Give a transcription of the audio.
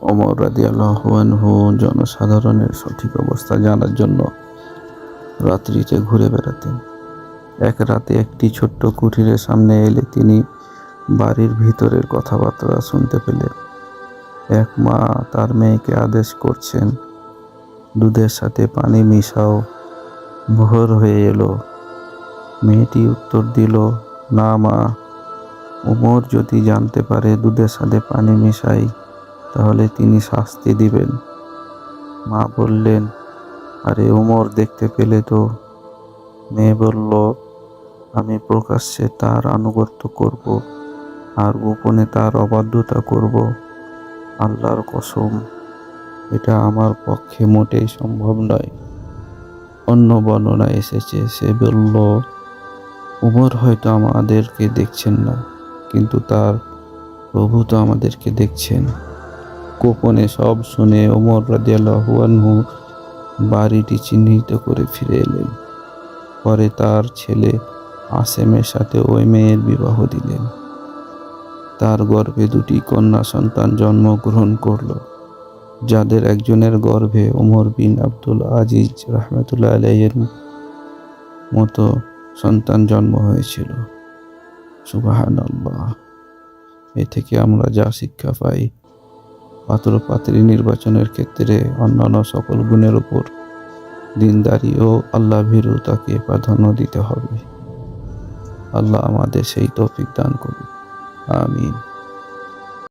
ওমর রাদিয়াল্লাহু আনহু জনসাধারণের সঠিক অবস্থা জানার জন্য রাত্রিতে ঘুরে বেড়াতেন। এক রাতে একটি ছোট্ট কুঠিরের সামনে এলে তিনি বাড়ির ভিতরের কথাবার্তা শুনতে পেলেন। এক মা তার মেয়েকে আদেশ করছেন, দুধের সাথে পানি মিশাও। ভোর হয়ে এলো। মেয়েটি উত্তর দিল, না মা, ওমর যদি জানতে পারে দুধের সাথে পানি মিশাই তাহলে তিনি শাস্তি দিবেন। মা বললেন, আরে ওমর দেখতে পেলে তো? মেয়ে বলল, আমি প্রকাশ্যে তার আনুগত্য করব আর গোপনে তার অবাধ্যতা করব। আল্লাহর কসম, এটা আমার পক্ষে মোটেই সম্ভব নয়। অন্য বর্ণনা এসেছে, সে বলল, ওমর হয়তো আমাদেরকে দেখছেন না, কিন্তু তার প্রভু তো আমাদেরকে দেখছেন। গোপনে সব শুনে ওমর রাদিয়াল্লাহু আনহু বাড়িটি চিহ্নিত করে ফিরে এলেন। পরে তার ছেলে আসেমের সাথে ওই মেয়ের বিবাহ দিলেন। তার গর্ভে দুটি কন্যা সন্তান জন্মগ্রহণ করল, যাদের একজনের গর্ভে ওমর বিন আব্দুল আজিজ রাহমাতুল্লাহ আলাইহির মতো সন্তান জন্ম হয়েছিল। সুবহানাল্লাহ। এ থেকে আমরা যা শিক্ষা পাই, পাত্র পাত্রী নির্বাচনের ক্ষেত্রে অন্যান্য সকল গুণের উপর দিনদারি ও আল্লাহ ভীরুতাকে প্রাধান্য দিতে হবে। আল্লাহ আমাদের সেই তৌফিক দান করুন। আমিন।